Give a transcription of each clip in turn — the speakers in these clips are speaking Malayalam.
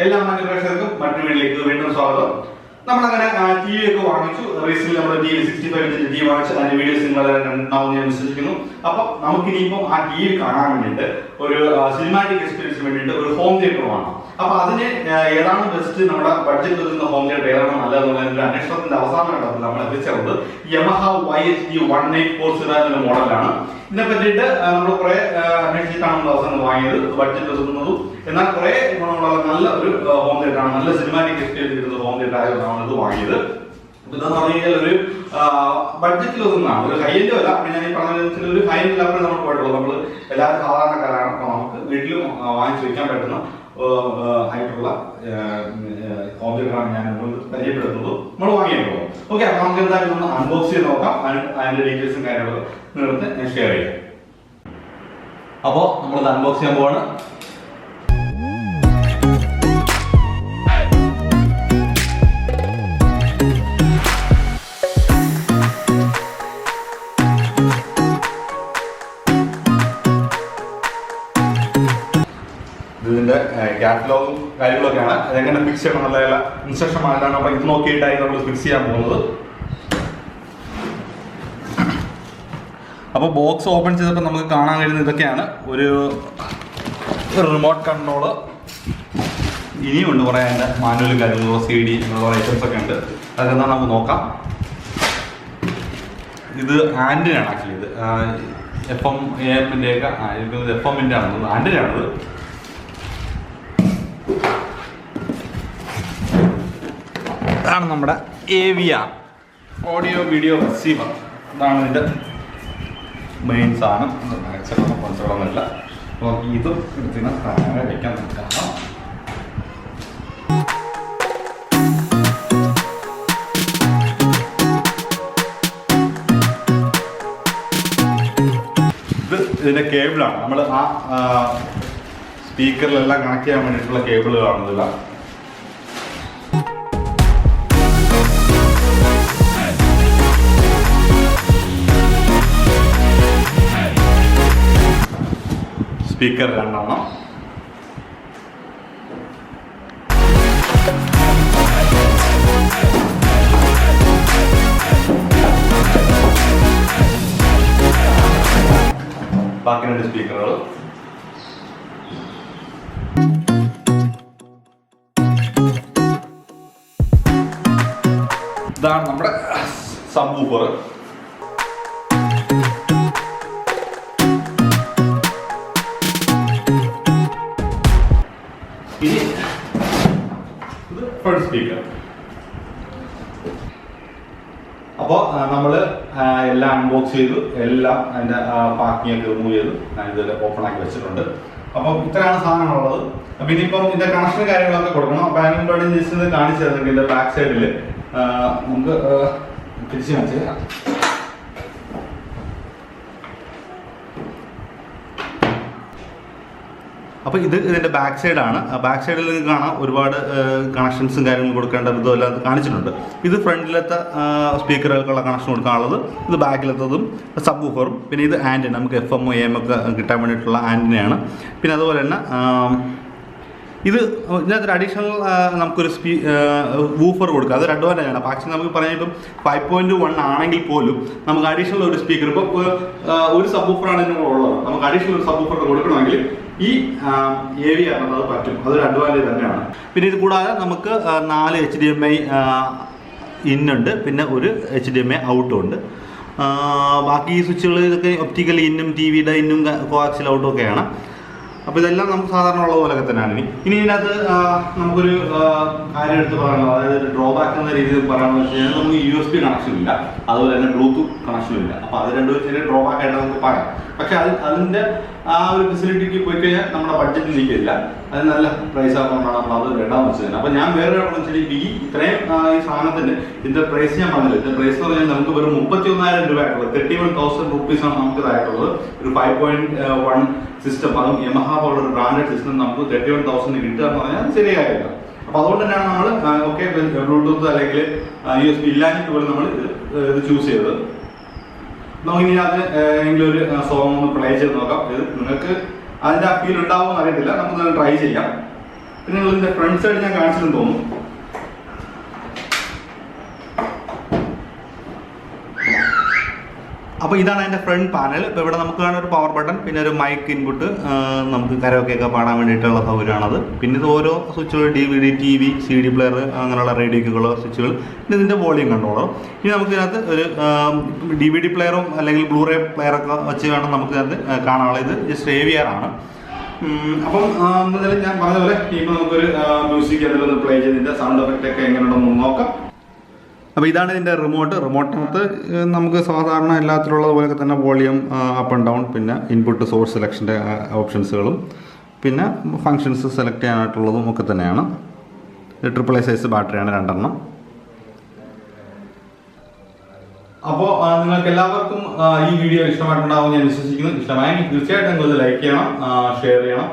എല്ലാ മാന്യപ്രേക്ഷകർക്കും മറ്റൊരു വീട്ടിലേക്ക് വീണ്ടും സ്വാഗതം. നമ്മളങ്ങനെ ടി വി ഒക്കെ വാങ്ങിച്ചു. റീസെന്റ് നമ്മൾ TV 65 inch TV വാങ്ങിച്ചു. അതിന്റെ വീഡിയോസ് നിങ്ങൾ ഉണ്ടാവും ഞാൻ വിശ്വസിക്കുന്നു. അപ്പൊ നമുക്കിനിയിപ്പം ആ ടി വി കാണാൻ വേണ്ടിയിട്ട് ഒരു സിനിമാറ്റിക് എക്സ്പീരിയൻസിന് വേണ്ടിയിട്ട് ഒരു ഹോം തിയേറ്റർ വേണം. അപ്പൊ അതിന് ഏതാണ് ബെസ്റ്റ്, നമ്മുടെ ബഡ്ജറ്റ് വരുന്ന ഹോം തിയേറ്റർ ഏതാണ് നല്ലതെന്നുള്ള അന്വേഷണത്തിന്റെ അവസാന ഘട്ടത്തിൽ നമ്മൾ എത്തിച്ചേർന്നത് യമഹ YHD 1840 എന്ന മോഡലാണ്. ഇതിനെ പറ്റിയിട്ട് നമ്മൾ കുറെ അന്വേഷിച്ചിട്ടാണ് നമ്മൾ അവസാനം വാങ്ങിയത്. ബഡ്ജറ്റ് ഒതുക്കുന്നതും എന്നാൽ കുറെ ഗുണമുള്ള നല്ല ഒരു ഹോം തിയേറ്റർ ആണ്. നല്ല സിനിമാറ്റിക് എക്സ്പീരിയൻസ് കിട്ടുന്ന ഹോം തിയേറ്റർ ആയതുകൊണ്ടാണ് ഇത് വാങ്ങിയത്. ഇതെന്ന് പറഞ്ഞു കഴിഞ്ഞാൽ ഒരു ബഡ്ജറ്റിൽ ഒതുങ്ങുന്നതാണ്, ഒരു ഹൈ എൻഡ് അല്ല. പിന്നെ ഞാൻ ഈ പറഞ്ഞ ഒരു ഹൈ എൻഡ് ലെവലിൽ നമ്മൾ പോയിട്ടുള്ളൂ. നമ്മൾ എല്ലാവരും സാധാരണക്കാരാണ്. അപ്പോൾ നമുക്ക് വീട്ടിലും വാങ്ങിച്ചു വയ്ക്കാൻ പറ്റുന്ന ആയിട്ടുള്ള ഹോം തിയേറ്ററാണ് ഞാൻ പരിചയപ്പെടുത്തുന്നത്. നമ്മൾ വാങ്ങിയിട്ടുള്ളൂ. ഓക്കെ, അപ്പോൾ നമുക്ക് എന്തായാലും ഒന്ന് അൺബോക്സ് ചെയ്ത് നോക്കാം. അതിന്റെ ഡീറ്റെയിൽസും കാര്യങ്ങളും നിങ്ങൾക്ക് ഞാൻ ഷെയർ ചെയ്യാം. അപ്പോൾ നമ്മളിത് അൺബോക്സ് ചെയ്യാൻ പോവാണ്. ഇതിന്റെ കാറ്റലോഗും കാര്യങ്ങളൊക്കെയാണ്. അതെങ്ങനെ ഫിക്സ് ചെയ്യണം എന്നുള്ള ഇൻസ്ട്രക്ഷൻ ആയിട്ടാണ് നമ്മൾ ഇത് നോക്കിയിട്ടായി നമ്മൾ ഫിക്സ് ചെയ്യാൻ പോകുന്നത്. അപ്പോൾ ബോക്സ് ഓപ്പൺ ചെയ്തപ്പോൾ നമുക്ക് കാണാൻ കഴിയുന്നത് ഇതൊക്കെയാണ്. ഒരു റിമോട്ട് കൺട്രോള്, ഇനിയുണ്ട് കുറേ അതിൻ്റെ മാനുവലും കാര്യങ്ങളും, CD കുറേ ഐറ്റംസ് ഒക്കെ ഉണ്ട്. അതൊക്കെ എന്താ നമുക്ക് നോക്കാം. ഇത് ആൻറ്റിനാണ് ആക്ച്വലി. ഇത് FM AM ഒക്കെ FM ആണ്, ആൻറ്റിനാണിത്. ഇതാണ് നമ്മുടെ AVR ഓഡിയോ വീഡിയോ റിസീവർ. ഇതാണ് ഇതിൻ്റെ മെയിൻ സാധനം. കുറച്ചൊന്നുമില്ല. അപ്പോൾ ഇതും എടുത്തിന് താഴെ വയ്ക്കാൻ നോക്കാം. ഇത് ഇതിൻ്റെ കേബിളാണ്. നമ്മൾ ആ സ്പീക്കറിലെല്ലാം കണക്ട് ചെയ്യാൻ വേണ്ടിയിട്ടുള്ള കേബിളുകളാണ് ഇതെല്ലാം. സ്പീക്കർ 2 എണ്ണം. ബാക്കി 2 സ്പീക്കറുകൾ. ഇതാണ് നമ്മുടെ സബ് വൂഫർ. ഇനി ഇത് ഫ്രണ്ട് സ്പീക്കർ. അപ്പോൾ നമ്മൾ എല്ലാം അൺബോക്സ് ചെയ്തു. എല്ലാം അതിൻ്റെ പാക്കിംഗ് ഒക്കെ റിമൂവ് ചെയ്തു. ഞാൻ ഇതുവരെ ഓപ്പൺ ആക്കി വെച്ചിട്ടുണ്ട്. അപ്പോൾ ഇത്രയാണ് സാധനങ്ങളുള്ളത്. അപ്പം ഇനിയിപ്പം ഇതിൻ്റെ കണക്ഷൻ കാര്യങ്ങളൊക്കെ കൊടുക്കണം. അപ്പോൾ അതിന് മുമ്പാണ് ജസ്റ്റ് കാണിച്ചു തരുന്നത്. ഇതിൻ്റെ ബാക്ക് സൈഡിൽ നമുക്ക് തിരിച്ച് കാണിച്ചു തരാം. അപ്പോൾ ഇത് ഇതിൻ്റെ ബാക്ക് സൈഡാണ്. ബാക്ക് സൈഡിൽ നിങ്ങൾക്ക് കാണാം ഒരുപാട് കണക്ഷൻസും കാര്യങ്ങളും കൊടുക്കേണ്ടതും എല്ലാം കാണിച്ചിട്ടുണ്ട്. ഇത് ഫ്രണ്ടിലത്തെ സ്പീക്കറുകൾക്കുള്ള കണക്ഷൻ കൊടുക്കാനുള്ളത്, ഇത് ബാക്കിലത്തതും സബ് വൂഫറും, പിന്നെ ഇത് ആൻറ്റിന, നമുക്ക് FM AM ഒക്കെ കിട്ടാൻ വേണ്ടിയിട്ടുള്ള ആൻറ്റിനയാണ്. പിന്നെ അതുപോലെ തന്നെ ഇത് ഇതിനകത്തൊരു അഡീഷണൽ നമുക്കൊരു വൂഫർ കൊടുക്കുക. അതൊരു അഡ്വാൻറ്റേജ് ആണ്. അപ്പോൾ ആക്ച്വലി നമുക്ക് പറഞ്ഞിപ്പം 5.1 ആണെങ്കിൽ പോലും നമുക്ക് അഡീഷണൽ ഒരു സ്പീക്കർ, ഇപ്പോൾ ഒരു സബ് വൂഫറാണ് ഇതിനുള്ളത്, നമുക്ക് അഡീഷണൽ ഒരു സബ് വൂഫർ കൊടുക്കണമെങ്കിൽ ഈ AVR അത് പറ്റും. അതൊരു അഡ്വാൻറ്റേജ് തന്നെയാണ്. പിന്നെ ഇത് കൂടാതെ നമുക്ക് 4 HDMI ഇന്നുണ്ട്, പിന്നെ ഒരു HDMI ഔട്ടും ഉണ്ട്. ബാക്കി ഈ സ്വിച്ചുകൾ ഇതൊക്കെ ഒപ്റ്റിക്കൽ ഇന്നും TVയുടെ ഇന്നും കോആക്സിയൽ ഔട്ടും ഒക്കെയാണ്. അപ്പോൾ ഇതെല്ലാം നമുക്ക് സാധാരണ ഉള്ള പോലെയൊക്കെ തന്നെയാണ്. ഇനി ഇതിനകത്ത് നമുക്കൊരു കാര്യം എടുത്ത് പറയാനുള്ളത്, അതായത് ഡ്രോബാക്ക് എന്ന രീതിയിൽ പറയാമെന്ന് വെച്ച് കഴിഞ്ഞാൽ നമുക്ക് USB കണക്ഷൻ ഇല്ല, അതുപോലെ തന്നെ ബ്ലൂടൂത്ത് കണക്ഷനും ഇല്ല. അപ്പോൾ അത് രണ്ടും ചെറിയ ഡ്രോബാക്ക് ആയിട്ട് നമുക്ക് പറയാം. പക്ഷെ അതിൻ്റെ ആ ഒരു ഫെസിലിറ്റിക്ക് പോയി കഴിഞ്ഞാൽ നമ്മുടെ ബഡ്ജറ്റിൽ നിൽക്കില്ല. അത് നല്ല പ്രൈസ് ആകുമ്പോഴാണ് നമ്മൾ അത് വേണ്ടാന്ന് വെച്ചത്. അപ്പോൾ ഞാൻ വേറെ വെച്ചാൽ ഇത്രയും ഈ സാധനത്തിൻ്റെ ഇതിൻ്റെ പ്രൈസ് ഞാൻ പറഞ്ഞില്ല. ഇതിൻ്റെ പ്രൈസ് എന്ന് പറഞ്ഞാൽ നമുക്ക് വെറും 31,000 രൂപ ആയിട്ടുള്ളത്, 31,000 റുപ്പീസാണ് നമുക്ക് ഇതായിട്ടുള്ളത്. ഒരു 5.1 സിസ്റ്റം, അതും യമഹ പോലുള്ള ബ്രാൻഡഡ് സിസ്റ്റം നമുക്ക് 31,000 കിട്ടുക എന്ന് പറഞ്ഞാൽ അത് ശരിയായ കാര്യമില്ല. അപ്പോൾ അതുകൊണ്ട് തന്നെയാണ് നമ്മൾ ഓക്കെ ബ്ലൂടൂത്ത് അല്ലെങ്കിൽ USB ഇല്ലാഞ്ഞിട്ട് പോലും നമ്മൾ ഇത് ചൂസ് ചെയ്തത്. നമുക്കിനി അത് ഏതെങ്കിലും ഒരു സോങ് ഒന്ന് പ്ലേ ചെയ്ത് നോക്കാം. ഇത് നിങ്ങൾക്ക് അതിൻ്റെ ആ ഫീൽ ഉണ്ടാവുമെന്ന് അറിയത്തില്ല, നമുക്ക് ട്രൈ ചെയ്യാം. പിന്നെ നിങ്ങൾ ഇതിന്റെ ഫ്രണ്ട് സൈഡ് ഞാൻ കാണിച്ചിട്ടുണ്ടെന്ന് തോന്നുന്നു. അപ്പോൾ ഇതാണ് അതിൻ്റെ ഫ്രണ്ട് പാനൽ. ഇപ്പോൾ ഇവിടെ നമുക്ക് കാണാൻ ഒരു പവർ ബട്ടൺ, പിന്നെ ഒരു മൈക്ക് ഇൻപുട്ട്, നമുക്ക് കരോക്കെയൊക്കെ പാടാൻ വേണ്ടിയിട്ടുള്ള സൗകര്യമാണത്. പിന്നെ ഇത് ഓരോ സ്വിച്ചുകൾ, DVD, TV, CD പ്ലെയർ, അങ്ങനെയുള്ള റേഡിയോക്കുള്ള സ്വിച്ചുകൾ. പിന്നെ ഇതിൻ്റെ വോളിയം കൺട്രോളർ. ഇനി നമുക്കിതിനകത്ത് ഒരു DVD പ്ലെയറും അല്ലെങ്കിൽ ബ്ലൂറേ പ്ലെയറൊക്കെ വെച്ച് വേണം നമുക്കിതിനകത്ത് കാണാനുള്ളത്. ഇത് ജസ്റ്റ് AVR ആണ്. അപ്പം എന്തായാലും ഞാൻ പറഞ്ഞ പോലെ ഇപ്പോൾ നമുക്കൊരു മ്യൂസിക് എന്തെങ്കിലും പ്ലേ ചെയ്തിട്ട് സൗണ്ട് എഫക്റ്റ് ഒക്കെ എങ്ങനെയുണ്ടെന്ന് നോക്കാം. അപ്പോൾ ഇതാണ് ഇതിൻ്റെ റിമോട്ടിനകത്ത് നമുക്ക് സാധാരണ എല്ലാത്തിലുള്ളത് പോലെയൊക്കെ തന്നെ വോളിയം അപ്പ് ആൻഡ് ഡൗൺ, പിന്നെ ഇൻപുട്ട് സോഴ്സ് സെലക്ഷൻ്റെ ഓപ്ഷൻസുകളും, പിന്നെ ഫങ്ഷൻസ് സെലക്ട് ചെയ്യാനായിട്ടുള്ളതും ഒക്കെ തന്നെയാണ്. AAA സൈസ് ബാറ്ററിയാണ് 2 അപ്പോൾ നിങ്ങൾക്ക് എല്ലാവർക്കും ഈ വീഡിയോ ഇഷ്ടമായിട്ടുണ്ടാവും ഞാൻ വിശ്വസിക്കുന്നു. ഇഷ്ടമായെങ്കിൽ തീർച്ചയായിട്ടും നിങ്ങളിത് ലൈക്ക് ചെയ്യണം, ഷെയർ ചെയ്യണം.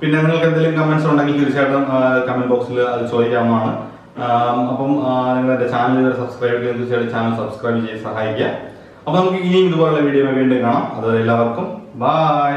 പിന്നെ നിങ്ങൾക്ക് എന്തെങ്കിലും കമൻസ് ഉണ്ടെങ്കിൽ തീർച്ചയായിട്ടും കമൻറ്റ് ബോക്സിൽ അത് ചോദിക്കാവുന്നതാണ്. അപ്പം നിങ്ങൾ എൻ്റെ ചാനൽ ഇതുവരെ സബ്സ്ക്രൈബ് ചെയ്ത് തീർച്ചയായിട്ടും ചാനൽ സബ്സ്ക്രൈബ് ചെയ്ത് സഹായിക്കുക. അപ്പോൾ നമുക്ക് ഇനിയും ഇതുപോലുള്ള വീഡിയോ വീണ്ടും കാണാം. അതുവരെ എല്ലാവർക്കും ബൈ.